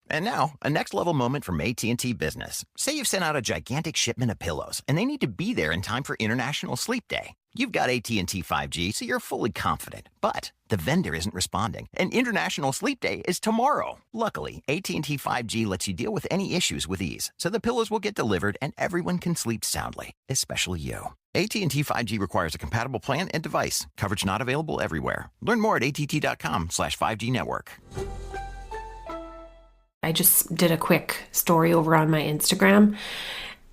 And now, a next-level moment from AT&T Business. Say you've sent out a gigantic shipment of pillows, and they need to be there in time for International Sleep Day. You've got AT&T 5G, so you're fully confident. But the vendor isn't responding, and International Sleep Day is tomorrow. Luckily, AT&T 5G lets you deal with any issues with ease, so the pillows will get delivered and everyone can sleep soundly, especially you. AT&T 5G requires a compatible plan and device. Coverage not available everywhere. Learn more at att.com/5G network. I just did a quick story over on my Instagram.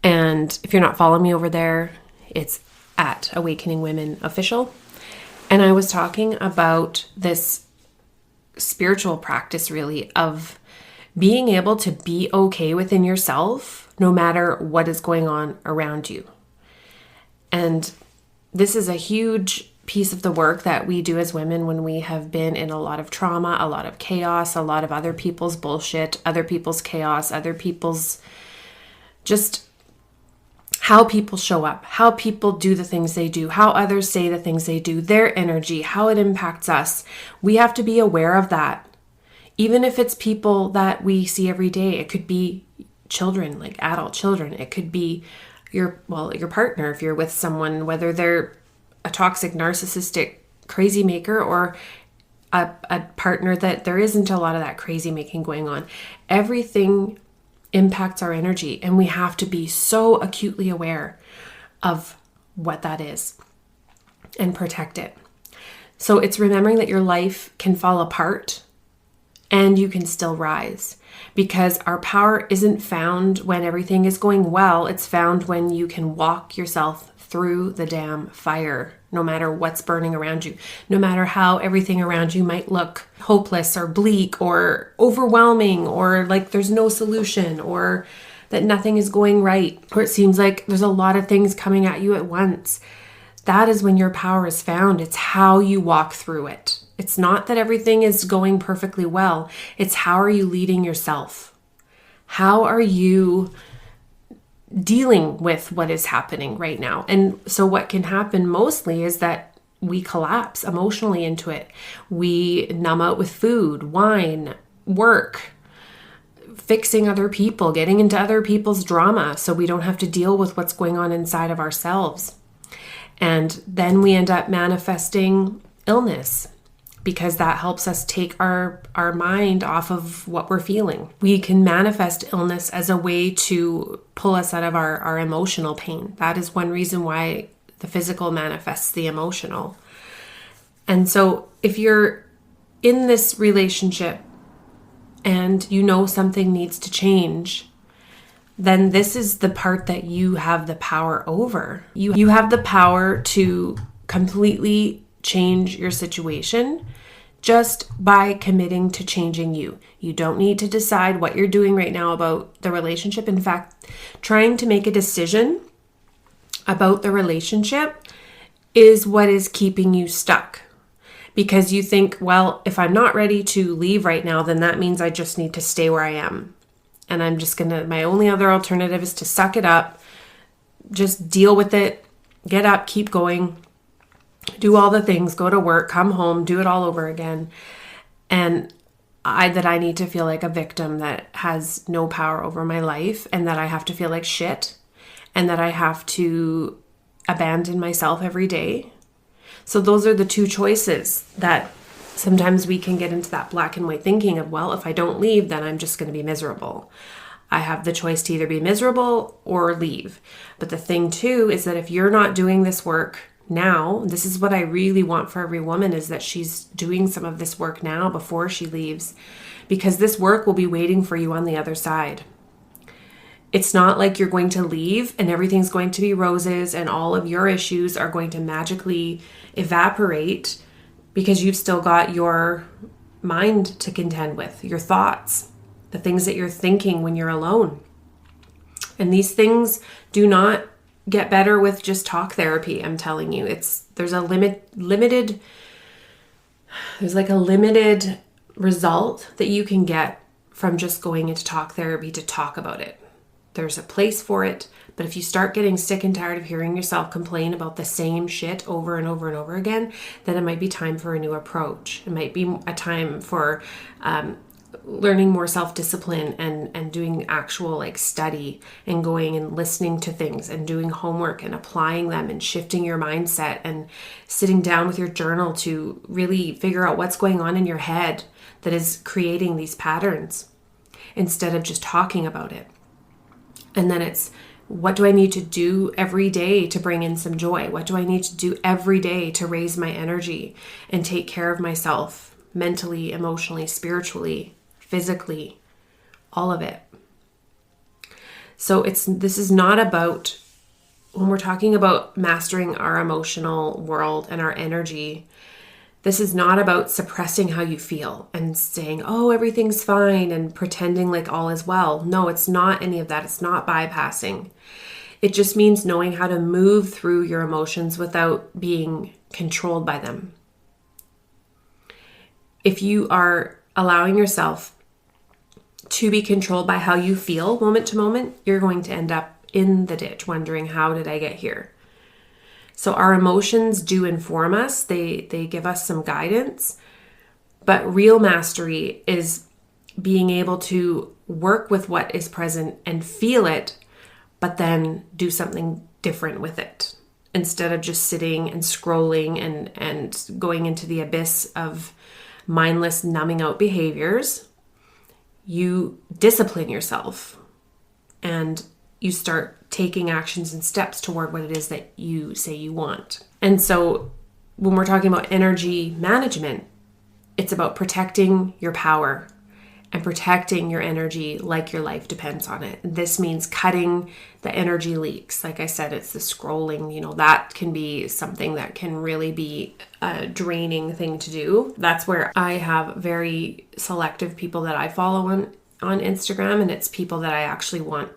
And if you're not following me over there, it's at Awakening Women Official. And I was talking about this spiritual practice, really, of being able to be okay within yourself, no matter what is going on around you. And this is a huge piece of the work that we do as women when we have been in a lot of trauma, a lot of chaos, a lot of other people's bullshit, other people's chaos, other people's just how people show up, how people do the things they do, how others say the things they do, their energy, how it impacts us. We have to be aware of that. Even if it's people that we see every day, it could be children, like adult children. It could be your partner, if you're with someone, whether they're a toxic, narcissistic crazy maker or a partner that there isn't a lot of that crazy making going on. Everything impacts our energy, and we have to be so acutely aware of what that is and protect it. So it's remembering that your life can fall apart and you can still rise, because our power isn't found when everything is going well. It's found when you can walk yourself through the damn fire, no matter what's burning around you, no matter how everything around you might look hopeless or bleak or overwhelming, or like there's no solution, or that nothing is going right, or it seems like there's a lot of things coming at you at once. That is when your power is found. It's how you walk through it. It's not that everything is going perfectly well. It's how are you leading yourself? How are you dealing with what is happening right now? And so what can happen mostly is that we collapse emotionally into it. We numb out with food, wine, work, fixing other people, getting into other people's drama so we don't have to deal with what's going on inside of ourselves. And then we end up manifesting illness, because that helps us take our mind off of what we're feeling. We can manifest illness as a way to pull us out of our emotional pain. That is one reason why the physical manifests the emotional. And so if you're in this relationship and you know something needs to change, then this is the part that you have the power over. You have the power to completely change your situation just by committing to changing you. You don't need to decide what you're doing right now about the relationship. In fact, trying to make a decision about the relationship is what is keeping you stuck. Because you think, well, if I'm not ready to leave right now, then that means I just need to stay where I am. And my only other alternative is to suck it up, just deal with it, get up, keep going, do all the things, go to work, come home, do it all over again. And I need to feel like a victim that has no power over my life, and that I have to feel like shit, and that I have to abandon myself every day. So those are the two choices that sometimes we can get into, that black and white thinking of, well, if I don't leave, then I'm just going to be miserable. I have the choice to either be miserable or leave. But the thing too is that if you're not doing this work now, this is what I really want for every woman, is that she's doing some of this work now before she leaves, because this work will be waiting for you on the other side. It's not like you're going to leave and everything's going to be roses and all of your issues are going to magically evaporate, because you've still got your mind to contend with, your thoughts, the things that you're thinking when you're alone. And these things do not get better with just talk therapy. I'm telling you, there's a limited result that you can get from just going into talk therapy to talk about it. There's a place for it, but if you start getting sick and tired of hearing yourself complain about the same shit over and over and over again, then it might be time for a new approach. It might be a time for learning more self-discipline and doing actual like study and going and listening to things and doing homework and applying them and shifting your mindset and sitting down with your journal to really figure out what's going on in your head that is creating these patterns instead of just talking about it. And then it's, what do I need to do every day to bring in some joy? What do I need to do every day to raise my energy and take care of myself mentally, emotionally, spiritually, physically, all of it. So this is not about, when we're talking about mastering our emotional world and our energy, this is not about suppressing how you feel and saying, oh, everything's fine and pretending like all is well. No, it's not any of that. It's not bypassing. It just means knowing how to move through your emotions without being controlled by them. If you are allowing yourself to be controlled by how you feel moment to moment, you're going to end up in the ditch wondering, how did I get here? So our emotions do inform us. They give us some guidance. But real mastery is being able to work with what is present and feel it, but then do something different with it. Instead of just sitting and scrolling and going into the abyss of mindless numbing out behaviors, you discipline yourself and you start taking actions and steps toward what it is that you say you want. And so when we're talking about energy management, it's about protecting your power and protecting your energy like your life depends on it. This means cutting the energy leaks. Like I said, it's the scrolling, that can be something that can really be a draining thing to do. That's where I have very selective people that I follow on Instagram, and it's people that I actually want.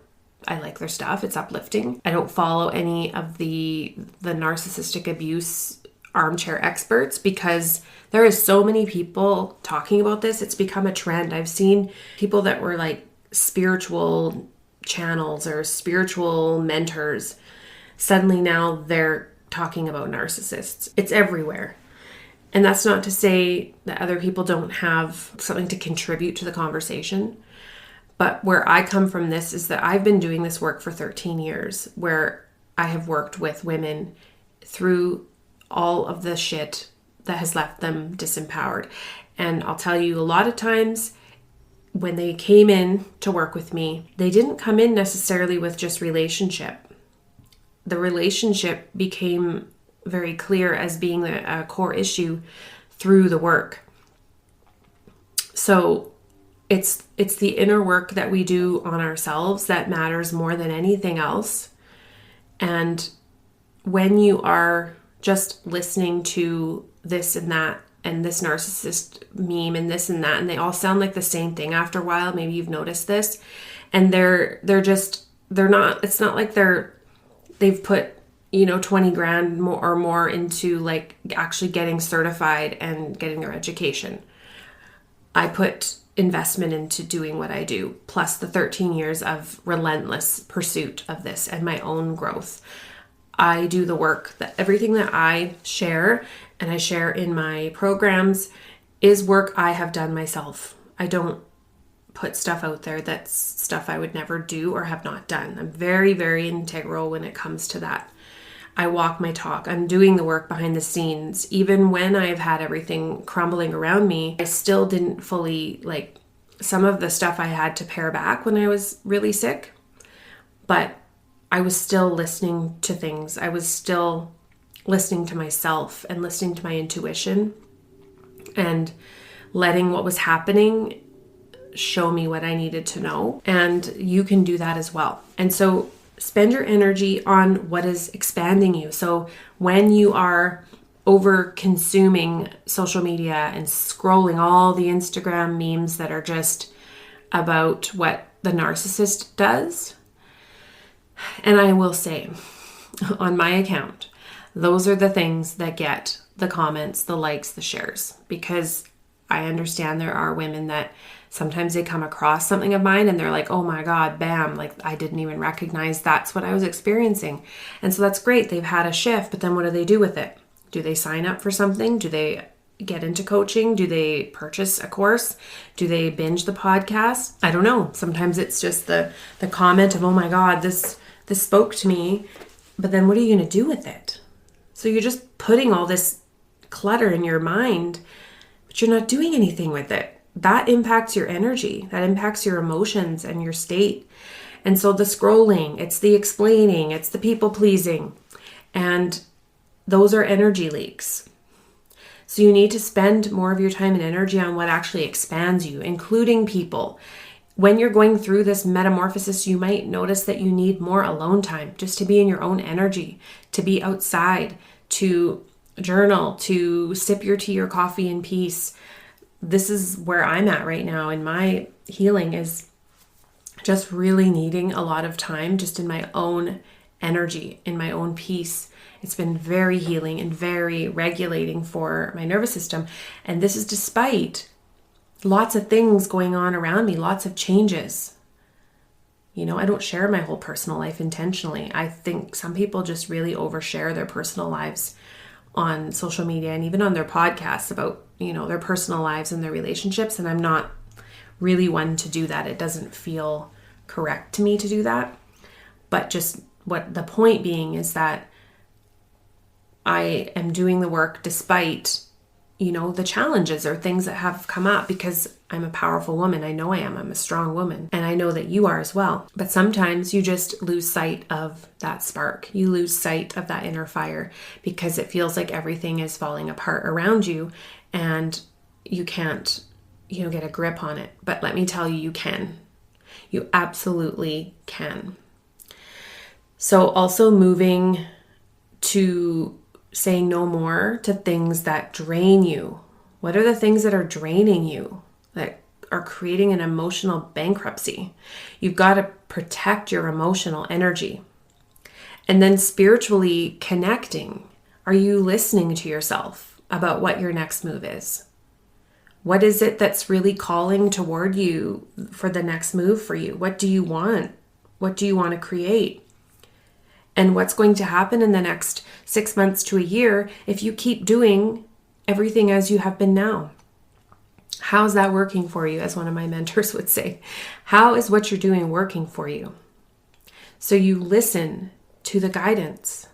I like their stuff. It's uplifting. I don't follow any of the narcissistic abuse armchair experts because there is so many people talking about this. It's become a trend. I've seen people that were like spiritual channels or spiritual mentors. Suddenly now they're talking about narcissists. It's everywhere. And that's not to say that other people don't have something to contribute to the conversation. But where I come from this is that I've been doing this work for 13 years, where I have worked with women through all of the shit that has left them disempowered. And I'll tell you, a lot of times when they came in to work with me, they didn't come in necessarily with just relationship. The relationship became very clear as being a core issue through the work. So it's the inner work that we do on ourselves that matters more than anything else. And when you are just listening to this and that and this narcissist meme and this and that, and they all sound like the same thing after a while, maybe you've noticed this, and they're not, it's not like they've put 20 grand more into like actually getting certified and getting their education. I put investment into doing what I do, plus the 13 years of relentless pursuit of this and my own growth. I do the work that everything that I share and I share in my programs is work I have done myself. I don't put stuff out there that's stuff I would never do or have not done. I'm very, very integral when it comes to that. I walk my talk. I'm doing the work behind the scenes. Even when I've had everything crumbling around me, I still didn't fully, some of the stuff I had to pare back when I was really sick. But I was still listening to things. I was still listening to myself and listening to my intuition and letting what was happening show me what I needed to know. And you can do that as well. And so spend your energy on what is expanding you. So when you are over consuming social media and scrolling all the Instagram memes that are just about what the narcissist does, and I will say on my account, those are the things that get the comments, the likes, the shares, because I understand there are women that sometimes they come across something of mine and they're like, oh my God, bam, I didn't even recognize that's what I was experiencing. And so that's great. They've had a shift, but then what do they do with it? Do they sign up for something? Do they get into coaching? Do they purchase a course? Do they binge the podcast? I don't know. Sometimes it's just the comment of, oh my God, this spoke to me. But then what are you going to do with it? So you're just putting all this clutter in your mind, but you're not doing anything with it. That impacts your energy. That impacts your emotions and your state. And so the scrolling, it's the explaining, it's the people pleasing. And those are energy leaks. So you need to spend more of your time and energy on what actually expands you, including people. When you're going through this metamorphosis, you might notice that you need more alone time, just to be in your own energy, to be outside, to journal, to sip your tea or coffee in peace. This is where I'm at right now in my healing, is just really needing a lot of time just in my own energy, in my own peace. It's been very healing and very regulating for my nervous system. And this is despite lots of things going on around me, lots of changes. I don't share my whole personal life intentionally. I think some people just really overshare their personal lives on social media and even on their podcasts about, their personal lives and their relationships. And I'm not really one to do that. It doesn't feel correct to me to do that. But just what the point being is that I am doing the work despite, the challenges or things that have come up, because I'm a powerful woman. I know I am. I'm a strong woman. And I know that you are as well. But sometimes you just lose sight of that spark. You lose sight of that inner fire because it feels like everything is falling apart around you and you can't, get a grip on it. But let me tell you, you can. You absolutely can. So also moving to saying no more to things that drain you. What are the things that are draining you, that are creating an emotional bankruptcy? You've got to protect your emotional energy. And then spiritually connecting. Are you listening to yourself about what your next move is? What is it that's really calling toward you for the next move for you? What do you want? What do you want to create? And what's going to happen in the next 6 months to a year if you keep doing everything as you have been now? How's that working for you, as one of my mentors would say? How is what you're doing working for you? So you listen to the guidance.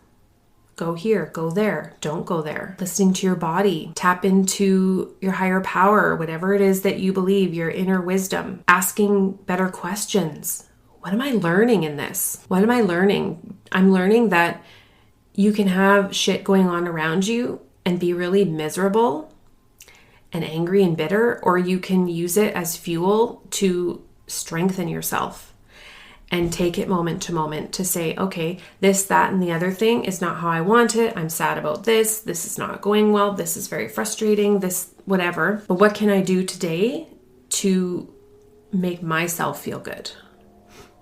Go here, go there, don't go there. Listening to your body, tap into your higher power, whatever it is that you believe, your inner wisdom, asking better questions. What am I learning in this? What am I learning? I'm learning that you can have shit going on around you and be really miserable and angry and bitter, or you can use it as fuel to strengthen yourself and take it moment to moment to say, okay, this, that, and the other thing is not how I want it. I'm sad about this. This is not going well. This is very frustrating. This, whatever. But what can I do today to make myself feel good?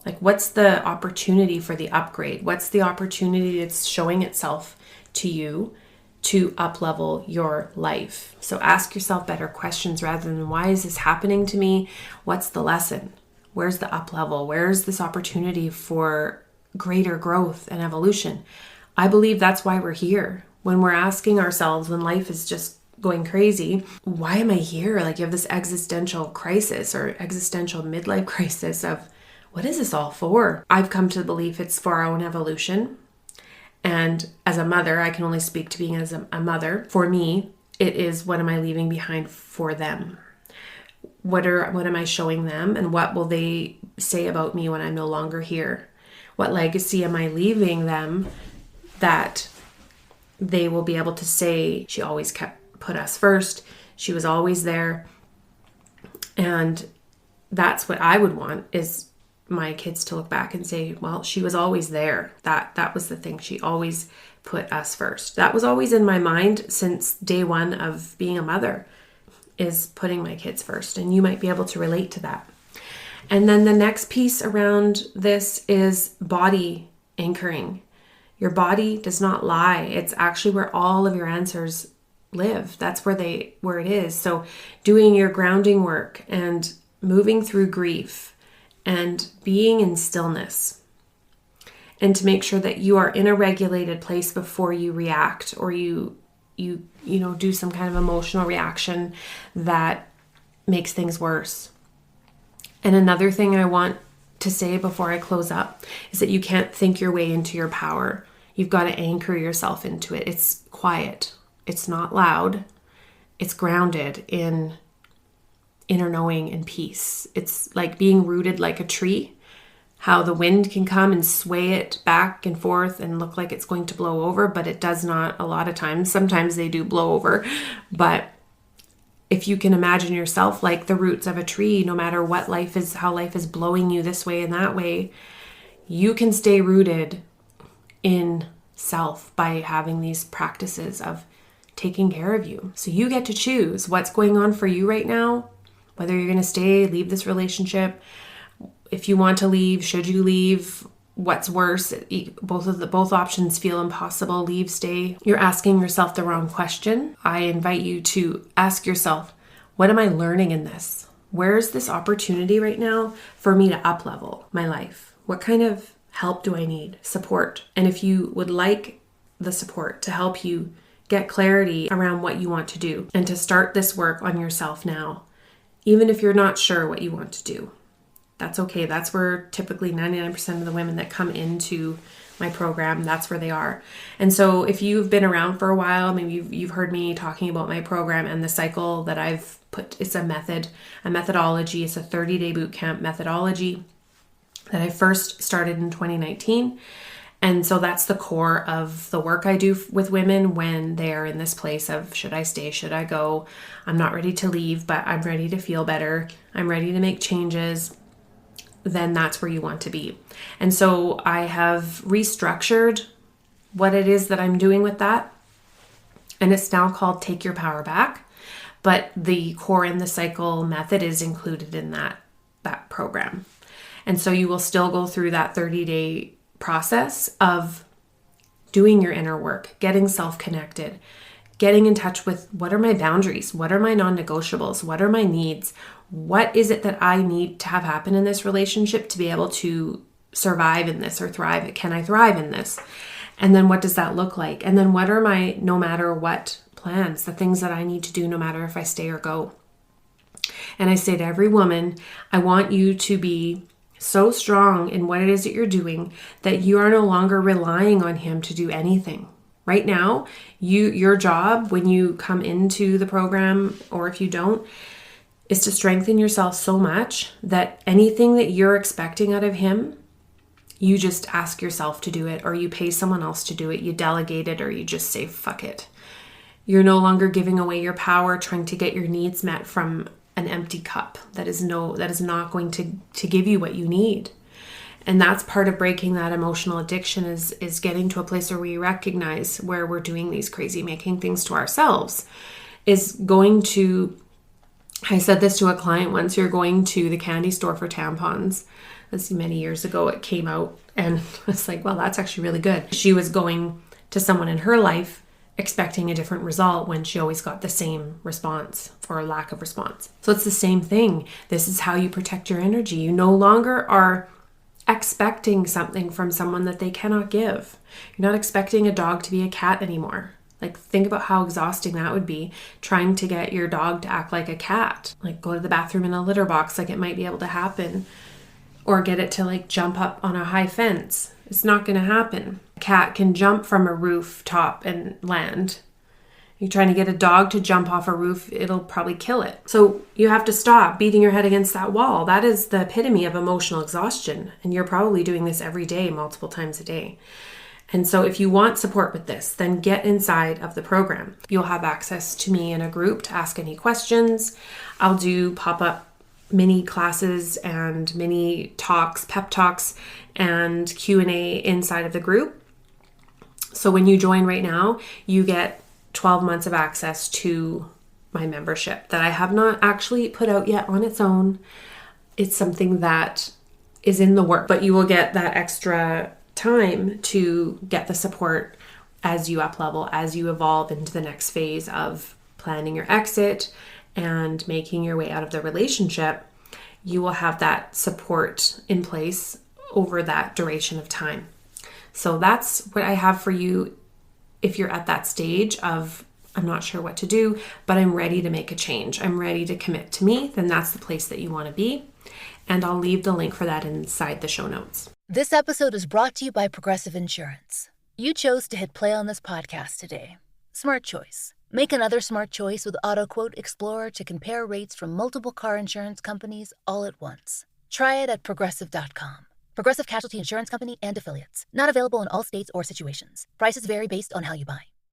Like, what's the opportunity for the upgrade? What's the opportunity that's showing itself to you to up-level your life? So ask yourself better questions rather than, why is this happening to me? What's the lesson? Where's the up-level? Where's this opportunity for greater growth and evolution? I believe that's why we're here. When we're asking ourselves, when life is just going crazy, why am I here? Like, you have this existential crisis or existential midlife crisis of, what is this all for? I've come to the belief it's for our own evolution. And as a mother, I can only speak to being as a mother. For me, it is, what am I leaving behind for them? What am I showing them? And what will they say about me when I'm no longer here? What legacy am I leaving them that they will be able to say, she always put us first. She was always there. And that's what I would want, is my kids to look back and say, well, she was always there. That was the thing. She always put us first. That was always in my mind since day one of being a mother, is putting my kids first. And you might be able to relate to that. And then the next piece around this is body anchoring. Your body does not lie. It's actually where all of your answers live. That's where it is. So doing your grounding work and moving through grief and being in stillness, and to make sure that you are in a regulated place before you react or you do some kind of emotional reaction that makes things worse. And another thing I want to say before I close up is that you can't think your way into your power. You've got to anchor yourself into it. It's quiet. It's not loud. It's grounded in inner knowing and peace. It's like being rooted like a tree, how the wind can come and sway it back and forth and look like it's going to blow over, but it does not a lot of times. Sometimes they do blow over, but if you can imagine yourself like the roots of a tree, no matter what how life is blowing you this way and that way, you can stay rooted in self by having these practices of taking care of you. So you get to choose what's going on for you right now, whether you're going to stay, leave this relationship. If you want to leave, should you leave? What's worse? Both options feel impossible. Leave, stay. You're asking yourself the wrong question. I invite you to ask yourself, what am I learning in this? Where's this opportunity right now for me to up-level my life? What kind of help do I need? Support. And if you would like the support to help you get clarity around what you want to do and to start this work on yourself now, even if you're not sure what you want to do, that's okay. That's where typically 99% of the women that come into my program, that's where they are. And so if you've been around for a while, maybe you've heard me talking about my program and the cycle that I've put. It's a methodology. It's a 30-day bootcamp methodology that I first started in 2019. And so that's the core of the work I do with women when they're in this place of, should I stay? Should I go? I'm not ready to leave, but I'm ready to feel better. I'm ready to make changes. Then that's where you want to be. And so I have restructured what it is that I'm doing with that. And it's now called Take Your Power Back. But the core in the cycle method is included in that program. And so you will still go through that 30-day process of doing your inner work, getting self-connected, getting in touch with what are my boundaries, what are my non-negotiables, what are my needs, what is it that I need to have happen in this relationship to be able to survive in this or thrive? Can I thrive in this? And then what does that look like? And then what are my no matter what plans, the things that I need to do no matter if I stay or go? And I say to every woman, I want you to be so strong in what it is that you're doing that you are no longer relying on him to do anything. Right now, your job when you come into the program, or if you don't, is to strengthen yourself so much that anything that you're expecting out of him, you just ask yourself to do it, or you pay someone else to do it, you delegate it, or you just say, fuck it. You're no longer giving away your power trying to get your needs met from an empty cup that is not going to give you what you need. And that's part of breaking that emotional addiction is getting to a place where we recognize where we're doing these crazy making things to ourselves, is going to, I said this to a client once, you're going to the candy store for tampons. This many years ago it came out, and I was like, well, that's actually really good. She was going to someone in her life expecting a different result when she always got the same response or lack of response. So it's the same thing. This is how you protect your energy. You no longer are expecting something from someone that they cannot give. You're not expecting a dog to be a cat anymore. Like, think about how exhausting that would be, trying to get your dog to act like a cat, like go to the bathroom in a litter box, like it might be able to happen, or get it to like jump up on a high fence. It's not going to happen. A cat can jump from a rooftop and land. You're trying to get a dog to jump off a roof, it'll probably kill it. So you have to stop beating your head against that wall. That is the epitome of emotional exhaustion. And you're probably doing this every day, multiple times a day. And so if you want support with this, then get inside of the program. You'll have access to me in a group to ask any questions. I'll do pop-up mini classes and mini talks, pep talks, and Q&A inside of the group. So when you join right now, you get 12 months of access to my membership that I have not actually put out yet on its own. It's something that is in the work, but you will get that extra time to get the support as you up level, as you evolve into the next phase of planning your exit and making your way out of the relationship. You will have that support in place over that duration of time. So that's what I have for you if you're at that stage of I'm not sure what to do, but I'm ready to make a change. I'm ready to commit to me, then that's the place that you want to be. And I'll leave the link for that inside the show notes. This episode is brought to you by Progressive Insurance. You chose to hit play on this podcast today. Smart choice. Make another smart choice with AutoQuote Explorer to compare rates from multiple car insurance companies all at once. Try it at Progressive.com. Progressive Casualty Insurance Company and Affiliates. Not available in all states or situations. Prices vary based on how you buy.